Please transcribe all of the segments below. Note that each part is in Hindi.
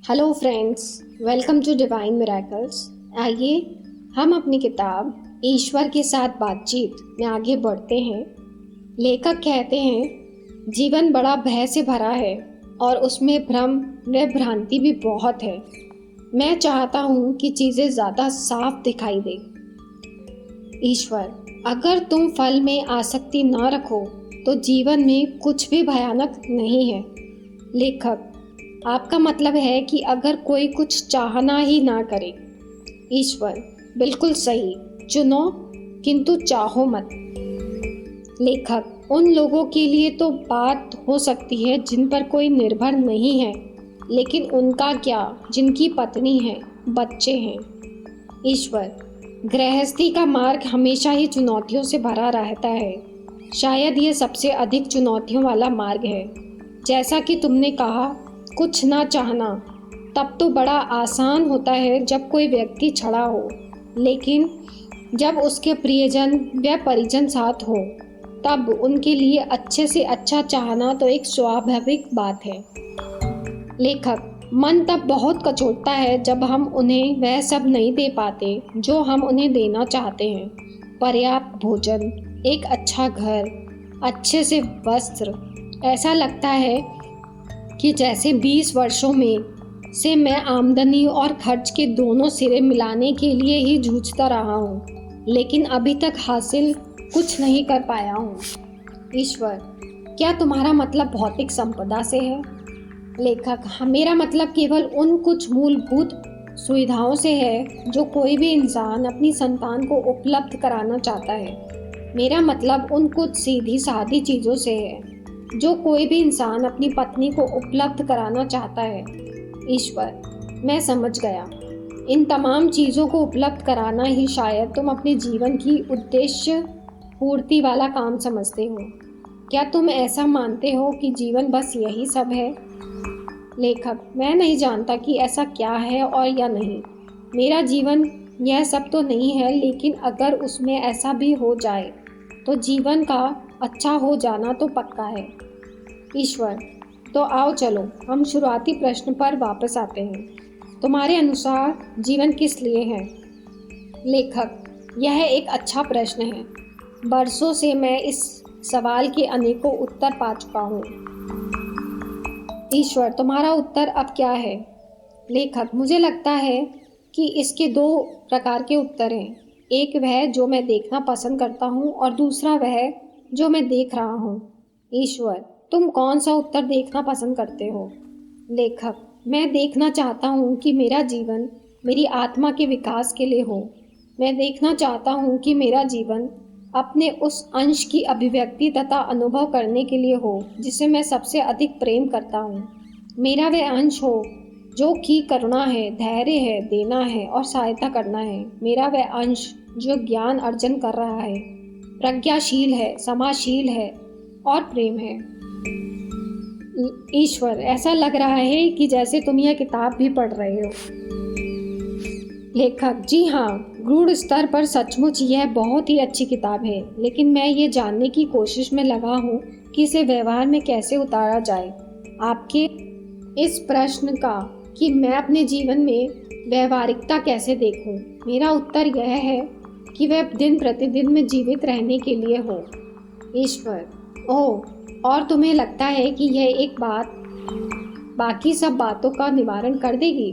Hello friends, welcome to divine miracles. आइए हम अपनी किताब ईश्वर के साथ बातचीत में आगे बढ़ते हैं। लेखक कहते हैं जीवन बड़ा भय से भरा है और उसमें भ्रम व भ्रांति भी बहुत है। मैं चाहता हूँ कि चीज़ें ज़्यादा साफ दिखाई दे। ईश्वर, अगर तुम फल में आसक्ति न रखो तो जीवन में कुछ भी भयानक नहीं है। लेखक, आपका मतलब है कि अगर कोई कुछ चाहना ही ना करे। ईश्वर, बिल्कुल सही, चुनो किंतु चाहो मत। लेखक, उन लोगों के लिए तो बात हो सकती है जिन पर कोई निर्भर नहीं है, लेकिन उनका क्या जिनकी पत्नी है, बच्चे हैं। ईश्वर, गृहस्थी का मार्ग हमेशा ही चुनौतियों से भरा रहता है। शायद ये सबसे अधिक चुनौतियों वाला मार्ग है। जैसा कि तुमने कहा, कुछ ना चाहना तब तो बड़ा आसान होता है जब कोई व्यक्ति छड़ा हो, लेकिन जब उसके प्रियजन व परिजन साथ हो तब उनके लिए अच्छे से अच्छा चाहना तो एक स्वाभाविक बात है। लेखक, मन तब बहुत कचोटता है जब हम उन्हें वह सब नहीं दे पाते जो हम उन्हें देना चाहते हैं। पर्याप्त भोजन, एक अच्छा घर, अच्छे से वस्त्र। ऐसा लगता है कि जैसे 20 वर्षों में से मैं आमदनी और खर्च के दोनों सिरे मिलाने के लिए ही जूझता रहा हूँ, लेकिन अभी तक हासिल कुछ नहीं कर पाया हूँ। ईश्वर, क्या तुम्हारा मतलब भौतिक संपदा से है? लेखक, मेरा मतलब केवल उन कुछ मूलभूत सुविधाओं से है जो कोई भी इंसान अपनी संतान को उपलब्ध कराना चाहता है। मेरा मतलब उन कुछ सीधी सादी चीज़ों से है जो कोई भी इंसान अपनी पत्नी को उपलब्ध कराना चाहता है। ईश्वर, मैं समझ गया। इन तमाम चीज़ों को उपलब्ध कराना ही शायद तुम अपने जीवन की उद्देश्य पूर्ति वाला काम समझते हो। क्या तुम ऐसा मानते हो कि जीवन बस यही सब है? लेखक, मैं नहीं जानता कि ऐसा क्या है और या नहीं। मेरा जीवन यह सब तो नहीं है, लेकिन अगर उसमें ऐसा भी हो जाए तो जीवन का अच्छा हो जाना तो पक्का है। ईश्वर, तो आओ चलो हम शुरुआती प्रश्न पर वापस आते हैं। तुम्हारे अनुसार जीवन किस लिए है? लेखक, यह एक अच्छा प्रश्न है। बरसों से मैं इस सवाल के अनेकों उत्तर पा चुका हूँ। ईश्वर, तुम्हारा उत्तर अब क्या है? लेखक, मुझे लगता है कि इसके दो प्रकार के उत्तर हैं। एक वह जो मैं देखना पसंद करता हूँ और दूसरा वह जो मैं देख रहा हूँ। ईश्वर, तुम कौन सा उत्तर देखना पसंद करते हो? लेखक, मैं देखना चाहता हूँ कि मेरा जीवन मेरी आत्मा के विकास के लिए हो। मैं देखना चाहता हूँ कि मेरा जीवन अपने उस अंश की अभिव्यक्ति तथा अनुभव करने के लिए हो जिसे मैं सबसे अधिक प्रेम करता हूँ। मेरा वह अंश हो जो कि करुणा है, धैर्य है, देना है और सहायता करना है। मेरा वह अंश जो ज्ञान अर्जन कर रहा है, प्रज्ञाशील है, समाशील है और प्रेम है। ईश्वर, ऐसा लग रहा है कि जैसे तुम यह किताब भी पढ़ रहे हो। लेखक, जी हाँ, गूढ़ स्तर पर सचमुच यह बहुत ही अच्छी किताब है, लेकिन मैं ये जानने की कोशिश में लगा हूँ कि इसे व्यवहार में कैसे उतारा जाए। आपके इस प्रश्न का कि मैं अपने जीवन में व्यवहारिकता कैसे देखूं, मेरा उत्तर यह है कि वह दिन प्रतिदिन में जीवित रहने के लिए हो। ईश्वर, ओह, और तुम्हें लगता है कि यह एक बात बाकी सब बातों का निवारण कर देगी?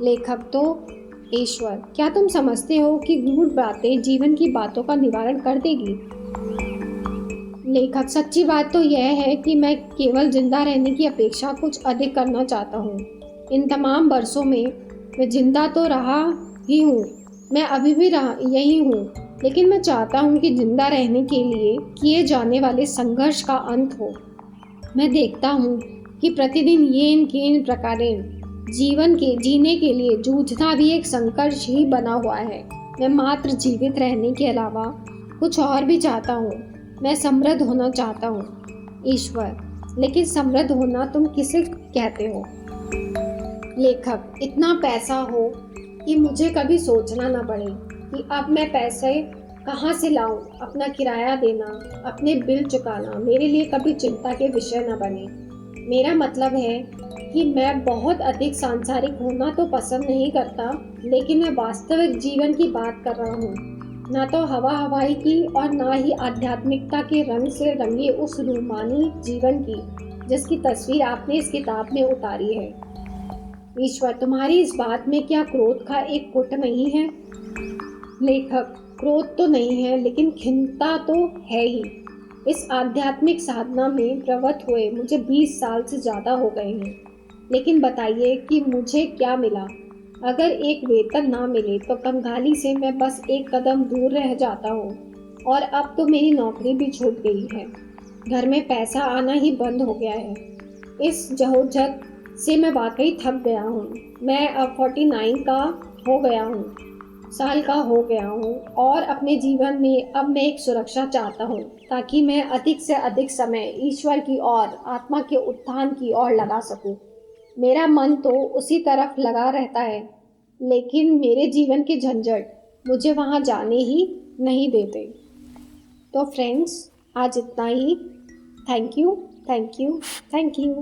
लेखक, तो ईश्वर, क्या तुम समझते हो कि गूढ़ बातें जीवन की बातों का निवारण कर देगी? लेखक, सच्ची बात तो यह है कि मैं केवल जिंदा रहने की अपेक्षा कुछ अधिक करना चाहता हूँ। इन तमाम बरसों में मैं जिंदा तो रहा ही हूँ, मैं अभी भी यही हूँ, लेकिन मैं चाहता हूँ कि जिंदा रहने के लिए किए जाने वाले संघर्ष का अंत हो। मैं देखता हूँ कि प्रतिदिन येन केन प्रकारेण जीवन के जीने के लिए जूझना भी एक संघर्ष ही बना हुआ है। मैं मात्र जीवित रहने के अलावा कुछ और भी चाहता हूँ। मैं समृद्ध होना चाहता हूँ। ईश्वर, लेकिन समृद्ध होना तुम किसे कहते हो? लेखक, इतना पैसा हो कि मुझे कभी सोचना न पड़े कि अब मैं पैसे कहाँ से लाऊं। अपना किराया देना, अपने बिल चुकाना मेरे लिए कभी चिंता के विषय न बने। मेरा मतलब है कि मैं बहुत अधिक सांसारिक होना तो पसंद नहीं करता, लेकिन मैं वास्तविक जीवन की बात कर रहा हूँ, ना तो हवा हवाई की और ना ही आध्यात्मिकता के रंग से रंगे उस रूमानी जीवन की जिसकी तस्वीर आपने इस किताब में उतारी है। ईश्वर, तुम्हारी इस बात में क्या क्रोध का एक पुट नहीं है? लेखक, क्रोध तो नहीं है, लेकिन खिन्नता तो है ही। इस आध्यात्मिक साधना में प्रवृत्त हुए मुझे 20 साल से ज़्यादा हो गए हैं, लेकिन बताइए कि मुझे क्या मिला? अगर एक वेतन ना मिले तो कंगाली से मैं बस एक कदम दूर रह जाता हूँ, और अब तो मेरी नौकरी भी छूट गई है। घर में पैसा आना ही बंद हो गया है। इस जहोजत से मैं वाकई थक गया हूँ। मैं अब 49 का हो गया हूँ, साल का हो गया हूँ, और अपने जीवन में अब मैं एक सुरक्षा चाहता हूँ ताकि मैं अधिक से अधिक समय ईश्वर की ओर, आत्मा के उत्थान की ओर लगा सकूँ। मेरा मन तो उसी तरफ लगा रहता है, लेकिन मेरे जीवन के झंझट मुझे वहाँ जाने ही नहीं देते। तो फ्रेंड्स, आज इतना ही। Thank you, thank you, thank you.